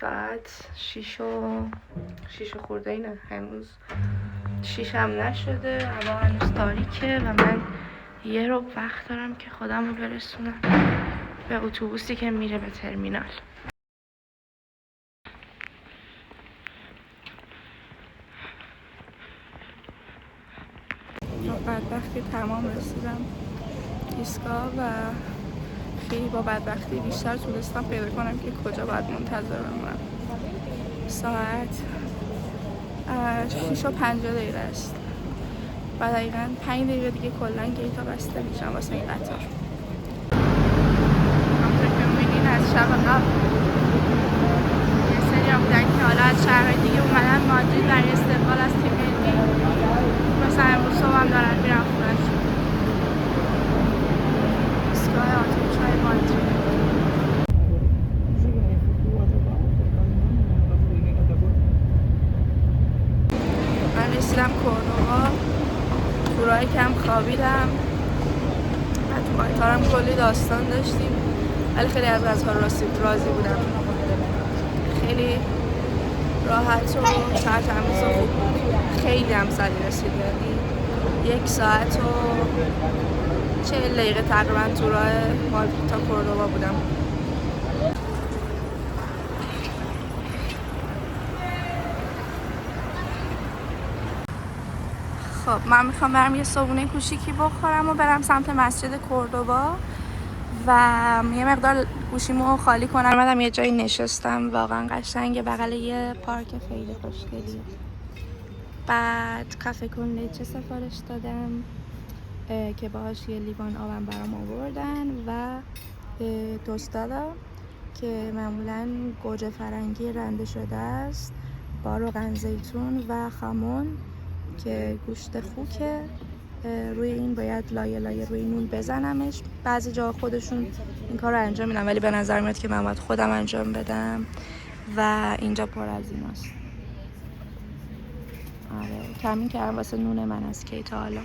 ساعت 6 خورده اینه، هنوز 6 هم نشده، هوا هنوز تاریکه و من یه رو وقت دارم که خودم رو برسونم به اتوبوسی که میره به ترمینال. بدبختی تمام رسیدم ایستگاه و خیلی با بدبختی بیشتر تونستم پیدا کنم که کجا باید منتظر بمونم. ساعت 6:50 است و دقیقا 5 دقیقه دیگه کلا گیتا بسته میشم واسه این قطار. همونطور که میبینین از شب قبل یه سری هم بودن که حالا از شهرهای دیگه اومدن مادرید برای استقبال از تیم ملی. مثلا امروز صبح هم دارن میرن خونه‌شون. ایستگاه اتوبوس‌های مادرید. من رسیدم کوردوبا، تو راه کم خوابیدم و تو قطارم کلی داستان داشتیم ولی خیلی از قطار راضی بودم. خیلی راحت و سرتمیز و خوب بود. خیلی هم سریع رسید، یعنی 1 ساعت و 40 دقیقه تقریبا تو راه مادرید تا کوردوبا بودم. خب من میخوام برم یه صبحونه کوچیکی بخورم و برم سمت مسجد کوردوبا و یه مقدار گوشیمو خالی کنم. اومدم یه جایی نشستم واقعا قشنگه، بغل یه پارک خیلی خوشگلیه. بعد کافه کن لیچه سفارش دادم که باهاش یه لیوان آبم برام آوردن و توستادا که معمولا گوجه فرنگی رنده شده است با روغن زیتون و خامون که گوشت خوکه. روی این باید لایه لایه روی نون بزنمش. بعضی جا خودشون این کار رو انجام میدن ولی به نظر میاد که من باید خودم انجام بدم و اینجا پر از ایناست. آره کمین کردم واسه نون من از کی تا حالا.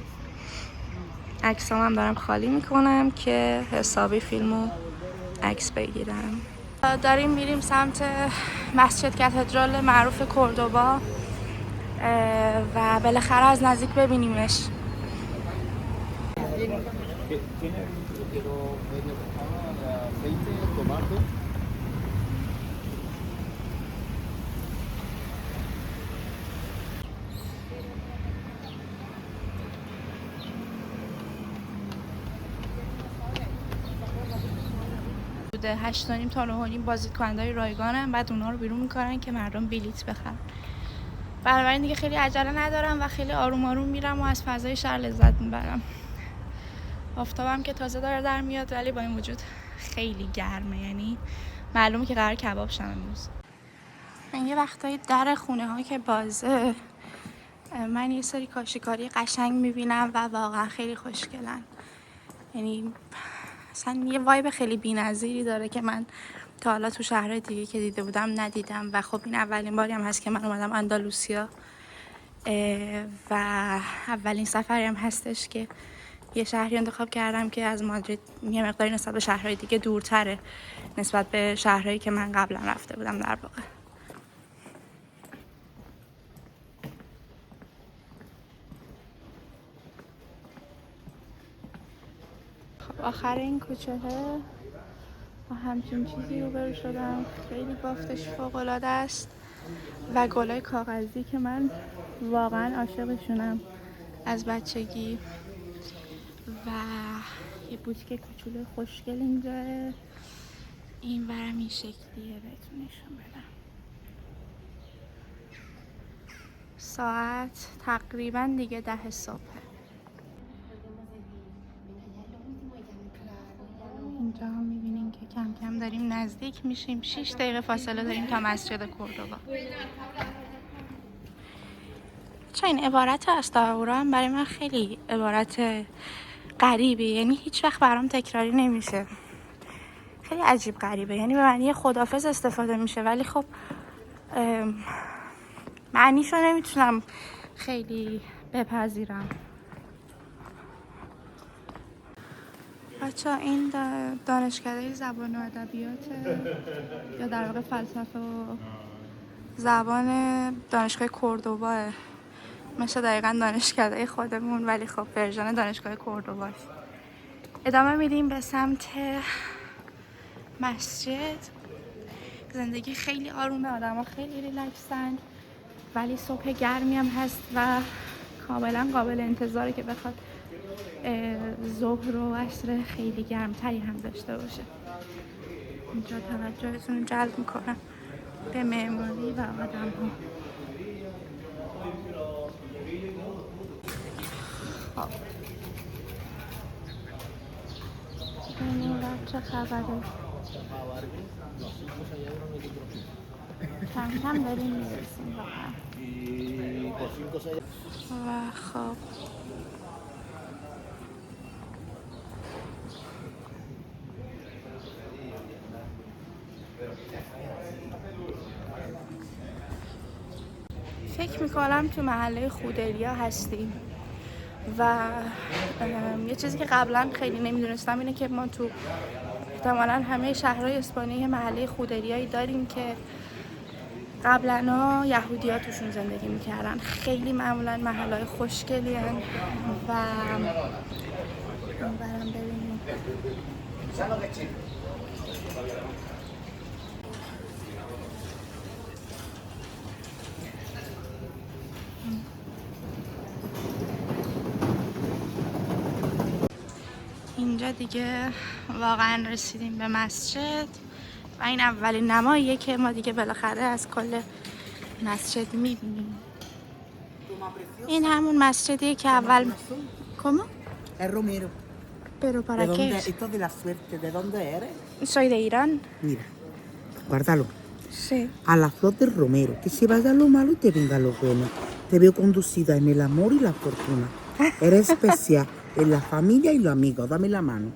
عکسام هم دارم خالی میکنم که حسابی فیلمو عکس بگیرم. داریم میریم سمت مسجد کاتدرال معروف کوردوبا و بالاخره از نزدیک ببینیمش. بوده 8:30 تا 9:30 بازدیدکننده‌های رایگانن، بعد اونا رو بیرون میکنن که مردم بلیط بخرن. بنابراین دیگه خیلی عجله ندارم و خیلی آروم آروم میرم و از فضای شهر لذت میبرم. آفتابم که تازه داره در میاد ولی با این وجود خیلی گرمه، یعنی معلومه که قرار کباب شم امروز. من یه وقتایی در خونه ها که بازه من یه سری کاشیکاری قشنگ میبینم و واقعا خیلی خوشگلن. یعنی اصلا یه وایب خیلی بی‌نظیری داره که من تا حالا تو شهر دیگه که دیده بودم ندیدم و خب این اولین باری هم هست که من اومدم اندالوسیا و اولین سفری هم هستش که یه شهری انتخاب کردم که از مادرید یه مقداری نسبت به شهرهای دیگه دورتره نسبت به شهرهایی که من قبلا رفته بودم در واقع. خب آخر این کوچه با همچین چیزی روبرو شدم. خیلی بافتش فوق‌العاده است و گلای کاغذی که من واقعا عاشقشونم از بچگی و یه بوتیک کوچولو خوشگل اینجا. این ورم این شکلیه، بهتون نشون بدم. ساعت تقریبا دیگه 10 صبح. اینجا هم میبینین که کم کم داریم نزدیک میشیم. 6 دقیقه فاصله داریم تا مسجد کوردوبا. چه این عبارت استاهورا هم برای من خیلی عبارت غریبه، یعنی هیچ وقت برام تکراری نمیشه. خیلی عجیب غریبه، یعنی به معنی خداحافظ استفاده میشه ولی خب معنیشو نمیتونم خیلی بپذیرم. بچه این دانشکده زبان و ادبیات یا در واقع فلسفه و زبان دانشگاه کوردوباه، مثل دقیقا دانشکده خودمون ولی خب ورژن دانشگاه کوردوباست. ادامه میدیم به سمت مسجد. زندگی خیلی آرومه، آدم ها خیلی ریلکسن ولی صبح گرمی هم هست و کاملا قابل انتظاره که بخواد ظهر و عصر خیلی گرمتری هم داشته باشه. اینجا توجهتون رو جلب میکنم به معماری و آدم ها. خب ببینیم چه خبره. کم کم داریم میرسیم و خب فکر میکنم تو محله خودریا هستیم و یه چیزی که قبلا خیلی نمیدونستم اینه که ما تو احتمالاً همه شهرهای اسپانیا محله خودریایی داریم که قبلا یهودی‌ها توشون زندگی میکردن. خیلی معمولاً محلهای خوشگلی هن و برم ببینیم. اینجا دیگه واقعا رسیدیم به مسجد و این اولین نماییه که ما دیگه بالاخره از کل مسجد میبینیم. این همون مسجدیه که اول ¿Cómo? Es Romero. ¿Pero para qué es? Esto de la suerte. ¿De dónde eres? Soy de Irán. Mira, guárdalo. Sí. A la flor del romero. Que se vaya lo malo y te venga lo bueno. Te veo conducida en el amor y la fortuna. Eres especial en la familia y los amigos. Dame la mano.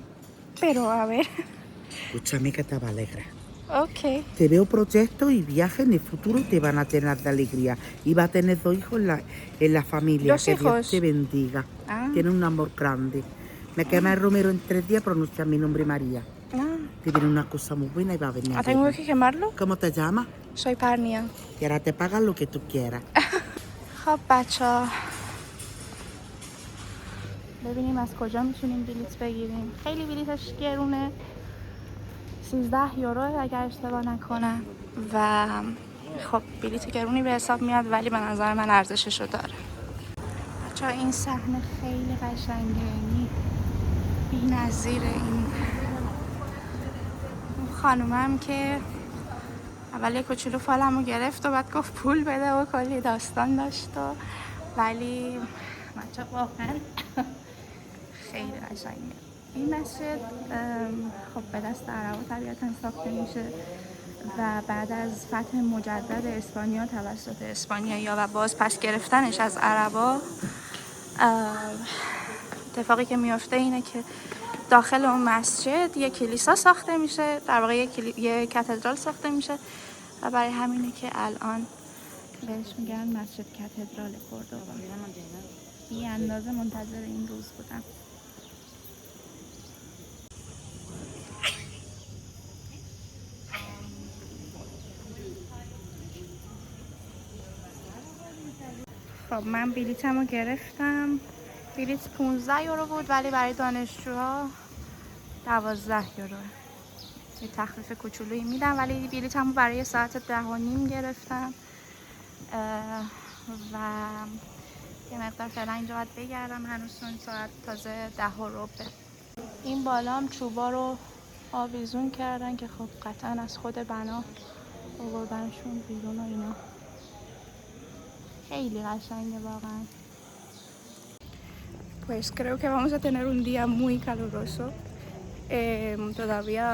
Pero a ver. Escúchame que te va a alegrar. Ok. Te veo proyectos y viajes en el futuro te van a tener de alegría. Y va a tener 2 hijos en la familia. ¿Dos que hijos? Dios te bendiga. Ah. Tiene un amor grande. Me quema el romero en 3 días, pronuncia mi nombre María. Ah. Te viene una cosa muy buena y va a venir. ¿Tengo que quemarlo? ¿Cómo te llamas? Soy Parnia. Y ahora te pagan lo que tú quieras. خب بچه‌ها ببینیم از کجا میتونیم بلیط بگیریم. خیلی بلیطش گرونه، 13 یورو اگر اشتباه نکنم و خب بلیط گرونی به حساب میاد ولی به نظر من ارزششو داره. بچه‌ها این صحنه خیلی قشنگه، یعنی بی‌نظیره. این خانومم که اول یک کوچولو فالمو گرفت و بعد گفت پول بده و کلی داستان داشت ولی بچه واقعا خیلی قشنگه. این مسجد خب به دست عربا طبیعتا ساخته میشه و بعد از فتح مجدد اسپانیا توسط اسپانیایی‌ها و باز پس گرفتنش از عربا، اتفاقی که میفته اینه که داخل اون مسجد یک کلیسا ساخته میشه، در واقع یک کاتدرال ساخته میشه و برای همینه که الان بهش میگن مسجد کاتدرال کوردوبا. بی اندازه منتظر این روز بودم. خب من بلیطمو گرفتم. بلیط 15 یورو بود ولی برای دانشجوها 12 یورو. یه تخفیف کوچولویی میدم ولی بلیطمو برای ساعت 10:30 گرفتم و یه مقدار فعلا اینجا باید بگردم، هنوز اون ساعت تازه 10:15. این بالا هم چوبا رو آویزون کردن که خب قطعا از خود بنا آوردنشون بیرون و اینا. خیلی قشنگه واقعا. Pues creo que vamos a tener un día muy caluroso. Todavía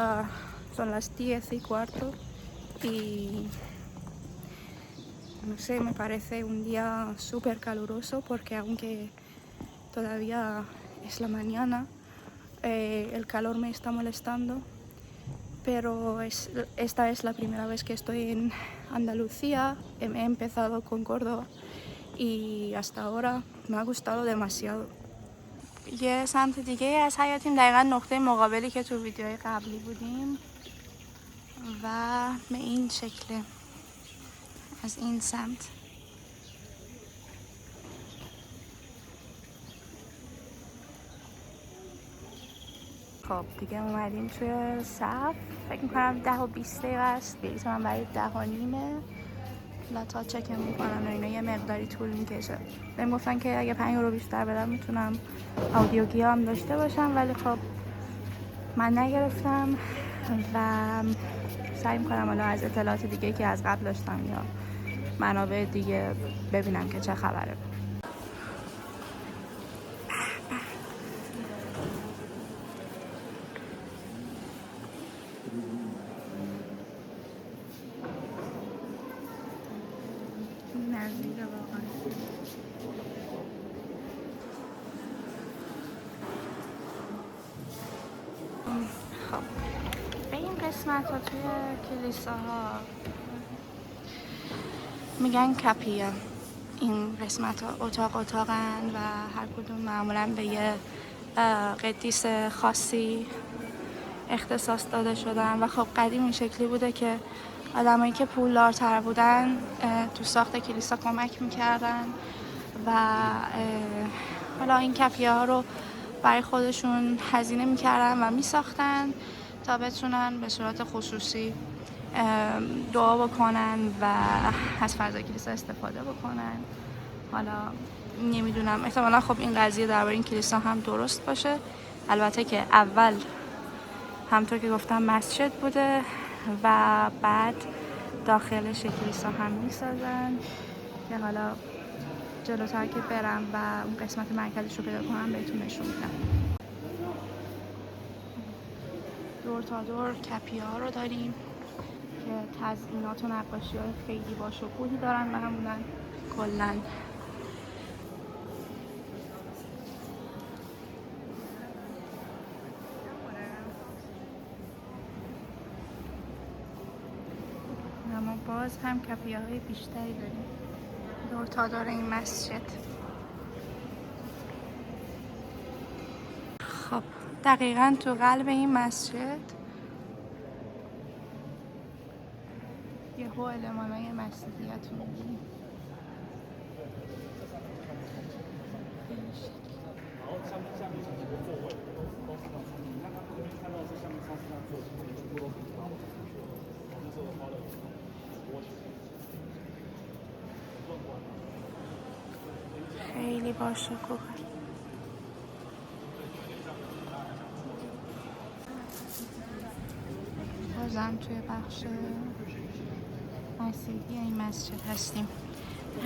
son las 10:15 y no sé, me parece un día súper caluroso porque aunque todavía es la mañana, el calor me está molestando, pero esta es la primera vez que estoy en Andalucía. He empezado con Córdoba y hasta ahora me ha gustado demasiado. یه سمت دیگه از حیاطیم، دقیقا نقطه مقابلی که تو ویدیوهای قبلی بودیم و به این شکله از این سمت. خب دیگه اومدیم توی صف. فکر میکنم 10 و 20 دقیقه است. بلیط من برای 10 و نیمه. لاتا چک میکنن و اینا یه مقداری طول میکشه. بهم گفتن که اگه 5 یورو بیشتر بدم میتونم آدیو گیا هم داشته باشم، ولی خب من نگرفتم و سعی میکنم حالا از اطلاعات دیگه که از قبل داشتم یا منابع دیگه ببینم که چه خبره. نزدیکه واقعا. خب به این قسمت ها توی کلیساها میگن کپیا. این قسمت ها اتاقن و هر کدوم معمولا به یه قدیس خاصی اختصاص داده شدن و خب قدیم این شکلی بوده که آدمایی که پولدارتر بودن تو ساخت کلیسا کمک میکردن و حالا این کپیه ها رو برای خودشون هزینه میکردن و میساختن تا بتونن به صورت خصوصی دعا بکنن و از فضای کلیسا استفاده بکنن. حالا نمیدونم، احتمالا خب این قضیه درباره این کلیسا هم درست باشه، البته که اول همطور که گفتم مسجد بوده و بعد داخلش کلیسا هم میسازن که حالا جلوتر که برم و اون قسمت مرکزش رو پیدا کنم بهتون نشون میدم. دور تا دور کپیه ها رو داریم که تزئینات و نقاشی های خیلی باشکوهی دارن و همونن کلن. اما باز هم کپیه های بیشتری داریم دور تا دور این مسجد. خب دقیقا تو قلب این مسجد یه هو المانای مسجدیت رو می‌بینیم. خیلی باشکوه. بازم توی بخش مسیحی این مسجد هستیم.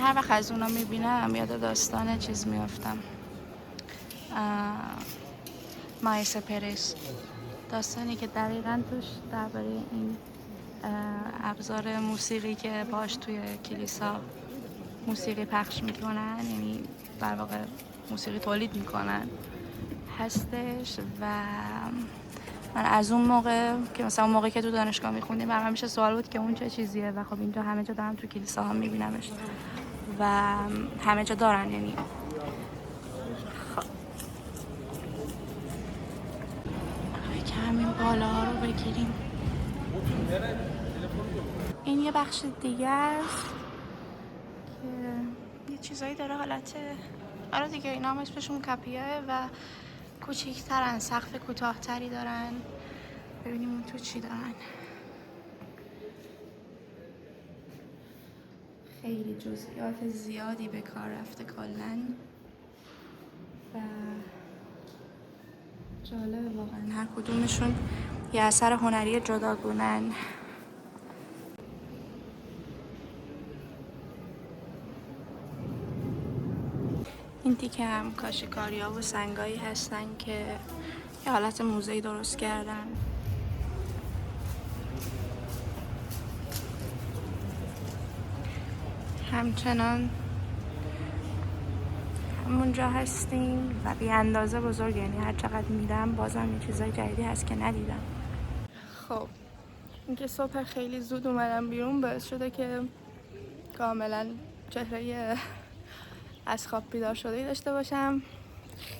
هر وقت از اونا میبینم یاد داستان چیز میافتم، مایس پرس، داستانی که دقیقا توش درباره این ابزار موسیقی که باش توی کلیسا موسیقی پخش میکنن، یعنی در واقع موسیقی تولید میکنن هستش. و من از اون موقع که مثلا اون موقع که تو دانشگاه میخوندیم برام همیشه سوال بود که اون چه چیزیه و خب اینجا همه جا دارم تو کلیسا هم میبینمش و همه جا دارن. یعنی خب که همین بالاها رو بگیریم. این یه بخش دیگه است که یه چیزایی داره حالت آره دیگه، اینا هم اسمشون کپیه و کوچیک‌ترن، سقف کوتاه‌تری دارن. ببینیم اون تو چی دارن. خیلی جزئیات زیادی به کار رفته کلاً و جالبه واقعا. هر کدومشون یه اثر هنری جداگونه‌ن. این دیگه هم کاشی‌کاری‌ها و سنگایی هستن که یه حالت موزه‌ای درست کردن. همچنان همونجا هستیم و بی اندازه بزرگ، یعنی هر چقدر میدم بازم یه چیزای جدیدی هست که ندیدم. خب اینکه صبح خیلی زود اومدم بیرون باعث شده که کاملا چهره از خواب بیدار شده داشته باشم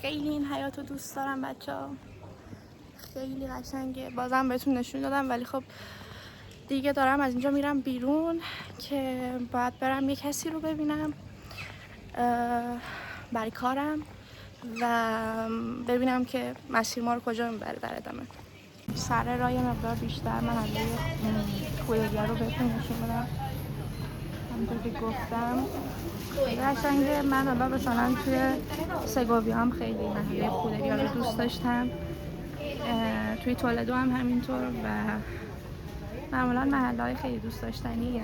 خیلی این حیات رو دوست دارم بچه‌ها، خیلی قشنگه. بازم بهتون نشون دادم ولی خب دیگه دارم از اینجا میرم بیرون که باید برم یه کسی رو ببینم برای کارم و ببینم که مسیر ما رو کجا میبره در ادامه. سر راه یه مقدار بیشتر محله خودگیه رو بهتون نشون بدم. همونطور که گفتم قشنگه. من حالا مثلا توی سگوویا هم خیلی محله خودگیه رو دوست داشتم، توی تولدو هم همینطور و معمولا محله‌های خیلی دوست داشتنیه.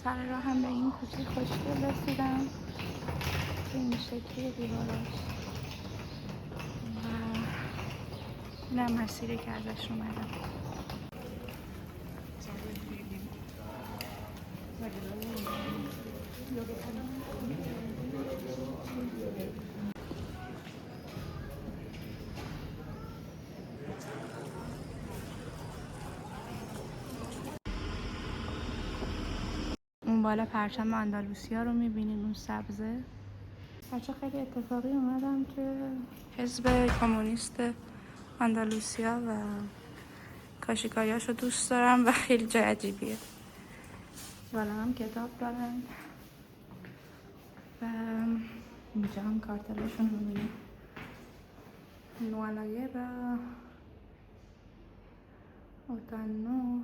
سر راه هم به این کوچه خوشگل رسیدم که این شکلی دیواراش و اینم مسیری که ازش اومدم. اون بالا پرچم اندلوسیا رو میبینین، اون سبزه. بچه خیلی اتفاقی اومدم که حزب کمونیست اندلوسیا و کاشیکاریاش رو دوست دارم و خیلی جای عجیبیه. بالا هم کتاب دارن و اینجا هم کارتلاشون رو میبینیم. نوالایه و اوتانو.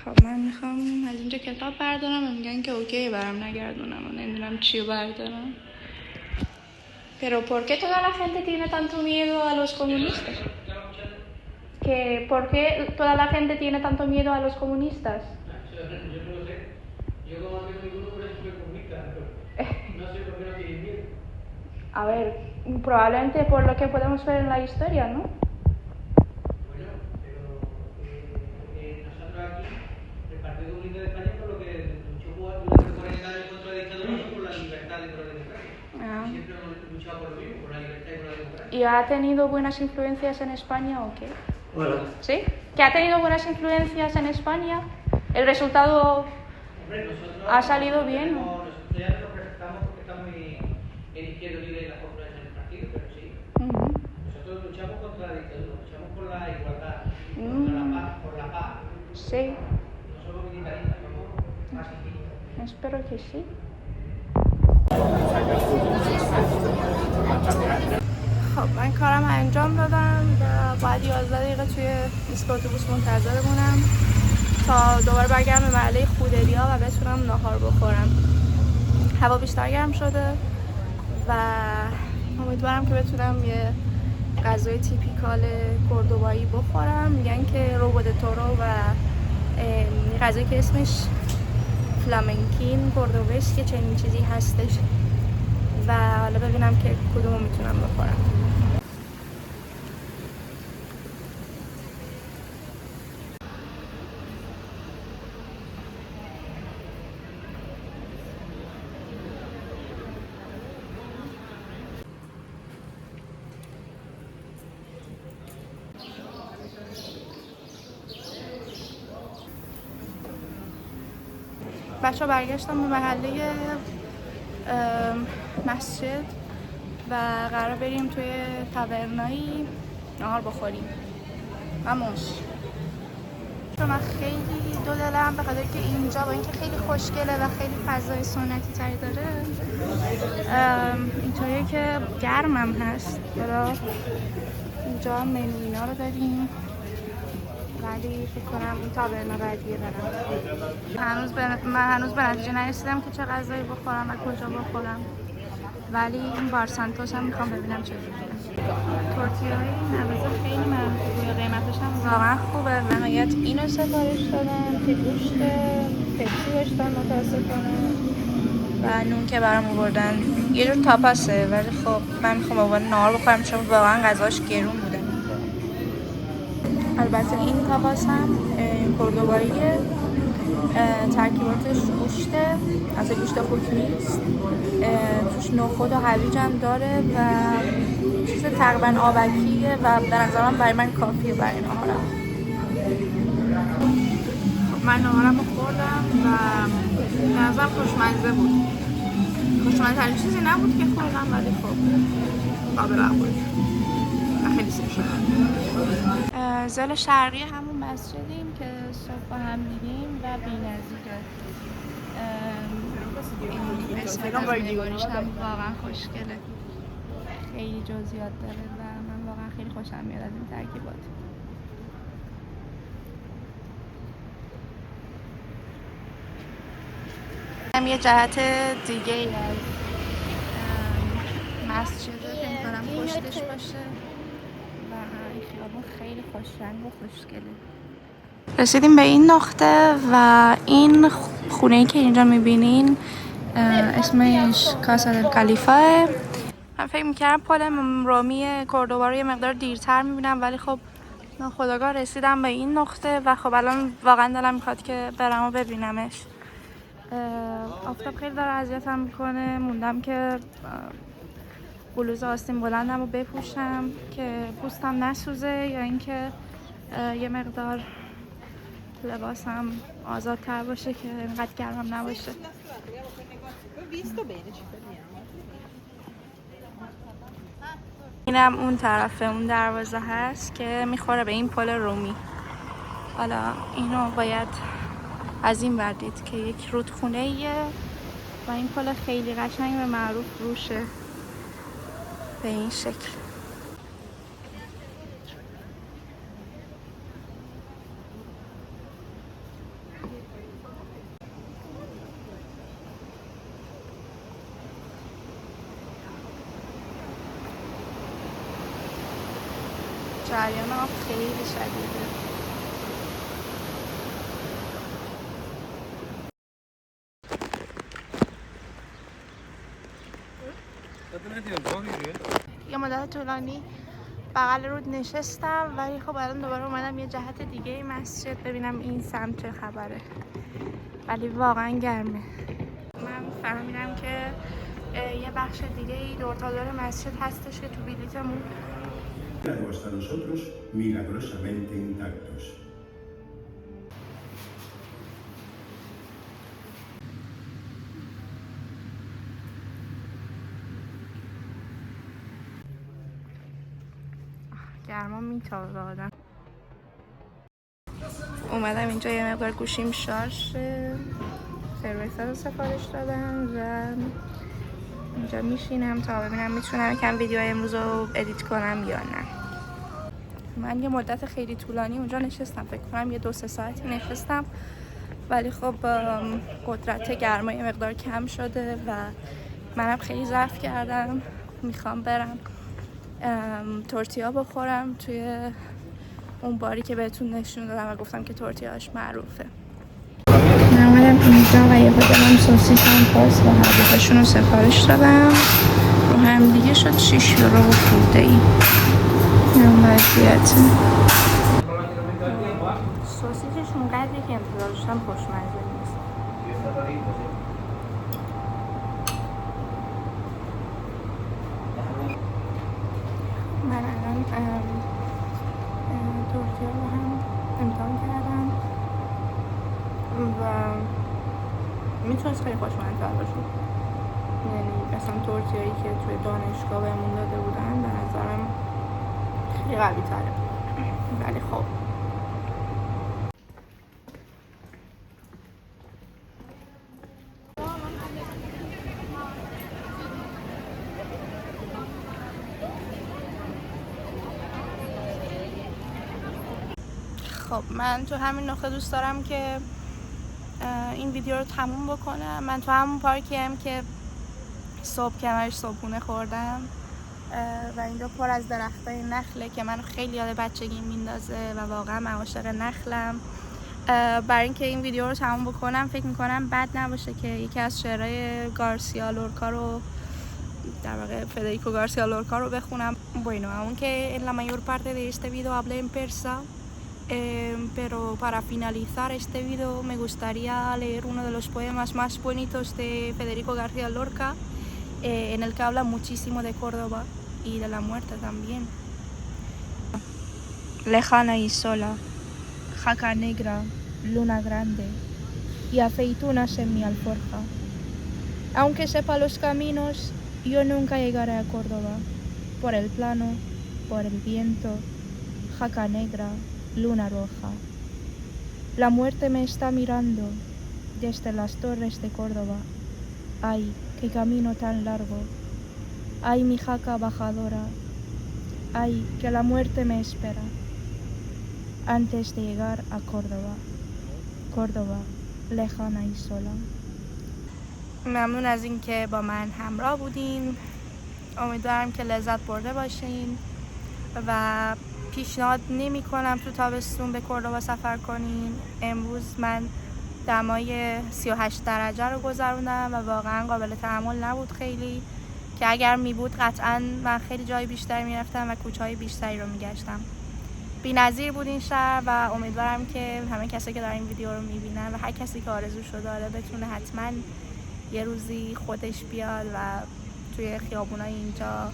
خب من میخوام از اینجا کتاب بردارم و میگن که اوکی برام نگردونم و نمیدونم چی رو بردارم. Pero ¿por qué toda la gente tiene tanto miedo a los comunistas? Que ¿por qué toda la gente tiene tanto miedo a los comunistas? Yo no lo sé. Yo como no tengo ninguno, por eso soy comunista. No sé por qué no tienen miedo. A ver, probablemente por lo que podemos ver en la historia, ¿no? Bueno, pero nosotros aquí, el Partido Comunista de España, por lo que luchó durante 40 años contra la dictadura, por la libertad y por la democracia. Siempre hemos luchado por lo mismo, por la libertad y por la democracia. ¿Y ha tenido buenas influencias en España o qué? Bueno. ¿Sí? ¿Que ha tenido buenas influencias en España? ¿El resultado Hombre, nosotros ha salido bien? Nosotros ya nos presentamos porque estamos en Izquierda Libre y las confluencias del partido, pero sí. Nosotros luchamos contra la dictadura, luchamos por la igualdad, contra la paz, por la paz. Sí, No somos militaristas, somos pacifistas. espero que sí. خب من کارم انجام دادم و باید 11 دقیقه توی ایستگاه اتوبوس منتظر بمونم تا دوباره برگردم به محله خودریا و بتونم ناهار بخورم. هوا بیشتر گرم شده و امیدوارم که بتونم یه غذای تیپیکال کوردوبایی بخورم. میگن که روبو د تورو و غذایی که اسمش فلامنکین کوردوبش که چنین چیزی هستش و حالا ببینم که کدومو میتونم بخورم. بچه برگشتم به محله مسجد و قرار بریم توی تاورنایی نهار بخوریم. ماموش من خیلی دو دلم به خاطر که اینجا با اینکه خیلی خوشگله و خیلی فضای سنتی تری داره اینطوریه که گرمم هست. برای اینجا منو اینا رو داریم ولی فکر کنم این تاورنا بعدیه برم. من هنوز به نتیجه نرسیدم که چه غذایی بخورم و کجا بخورم ولی این بارسانتوش هم میخوام ببینم چجوریه. تورتیای نوازه خیلی منطقیه، قیمتش هم واقعا خوبه. نهایت اینو سفارش دادم که گوشت پپسی داشتن متاسفانه و نون که برام آوردن یه جور تاپاسه ولی خب من میخوام آوردن نهار بخورم چون واقعا غذاش گرون بوده. البته این تاپاس هم کوردوباییه ترکیباتش گوشته، از گوشت خوک نیست، توش نخود و هویج هم داره و چیز تقریبا آبکیه و به نظرم برای من کافیه برای نهارم. من نهارم رو خوردم و به نظرم خوشمزه بود. خوشمزه ترین چیزی نبود که خوردم ولی خب قابل قبول و خیلی سیر شد. زل شرقی همون مسجدیم که صبح با هم دیدیم و بی‌نظیره. این قسمت از معماریش هم واقعا خوشگله، خیلی جزئیات داره و من واقعا خیلی خوشم میاد از این ترکیبات. هم یه جهت دیگه ای از مسجده که می‌کنم پشتش باشه و این خیابون خیلی خوشرنگ و خوشگله. رسیدیم به این نقطه و این خونه‌ای که اینجا می‌بینین اسمش کاسا دل خلیفه. من فکر می‌کردم پل رومی کوردوبا رو یه مقدار دیرتر می‌بینم ولی خب ناخودآگاه رسیدم به این نقطه و خب الان واقعا دلم می‌خواد که برم و ببینمش. آفتاب خیلی داره اذیتم میکنه، موندم که بلوز آستین بلندم رو بپوشم که پوستم نسوزه یا اینکه یه مقدار لباسم آزادتر باشه که اینقدر گرمم نباشه. اینم اون طرفه، اون دروازه هست که میخوره به این پل رومی. حالا اینو باید از این ور دید که یک رودخونه ایه و این پل خیلی قشنگ و معروف روشه به این شکل. جریان آب خیلی شدیده. یه مدت طولانی بغل رود نشستم ولی خب الان دوباره اومدم یه جهت دیگه مسجد ببینم این سمت چه خبره، ولی واقعا گرمه. من فهمیدم که یه بخش دیگه ای دور تا دور مسجد هستش که تو بلیطمون hasta nosotros milagrosamente intactos. گرما میتابه به آدم. اومدم اینجا یه مقدار گوشیم شارژ سرویس رو سفارش دادم و اینجا میشینم تا ببینم میتونم یکم ویدیو امروز رو ادیت کنم یا نه. من یه مدت خیلی طولانی اونجا نشستم، فکر کنم یه 2-3 ساعتی نشستم ولی خب قدرت گرما یه مقدار کم شده و منم خیلی ضعف کردم. میخوام برم تورتیا بخورم توی اون باری که بهتون نشون دادم و گفتم که تورتیاش معروفه. من اومدم اینجا و یه بدلم سوسیس هم پاس و هر دوتاشون رو سفارش دادم، رو هم دیگه شد 6 یورو و خورده ای. این وضعیته. سوسیسش اونقدری که انتظار داشتم خوشمزه نیست. من الان تورتیا رو هم امتحان کردم و میتونست خیلی خوشمزه باشه. یعنی مثلا تورتیایی که توی دانشگاه بهمون داده بودن به نظرم خیلی قوی تره، ولی خب من تو همین نقطه دوست دارم که این ویدیو رو تموم بکنم. من تو همون پارکی هم که صبح کنارش صبحونه خوردم و اینجا پر از درختای نخله که منو خیلی یاد بچگی میندازه و واقعا من عاشق نخلم. برای اینکه این ویدیو رو تموم بکنم فکر میکنم بد نباشه که یکی از شعرهای گارسیا لورکا رو، در واقع فدریکو گارسیا لورکا رو بخونم. Bueno, aunque en la mayor parte de este video hablé en persa, Pero para finalizar este video me gustaría leer uno de los poemas más bonitos de Federico García Lorca, en el que habla muchísimo de Córdoba y de la muerte también. Lejana y sola, jaca negra, luna grande y aceitunas en mi alforja. Aunque sepa los caminos, yo nunca llegaré a Córdoba. Por el plano, por el viento, jaca negra, luna roja. La muerte me está mirando desde las torres de Córdoba. Ay, qué camino tan largo. Ay, mi jaca bajadora. Ay, que la muerte me espera antes de llegar a Córdoba. Córdoba, lejana y sola. ممنون از اینکه با من همراه بودین. امیدوارم که لذت برده باشین و پیشنهاد نمی کنم تو تابستون به کردوبا سفر کنین. امروز من دمای 38 درجه رو گذروندم و واقعا قابل تحمل نبود خیلی، که اگر می بود قطعا من خیلی جای بیشتری می رفتم و کوچه‌های بیشتری رو می گشتم. بی‌نظیر بود این شهر و امیدوارم که همه کسی که دارن این ویدیو رو می بینن و هر کسی که آرزوشو داره بتونه حتما یه روزی خودش بیاد و توی خیابونای اینجا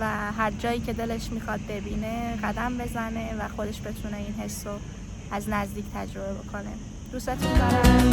و هر جایی که دلش میخواد ببینه قدم بزنه و خودش بتونه این حس رو از نزدیک تجربه بکنه. دوستتون دارم.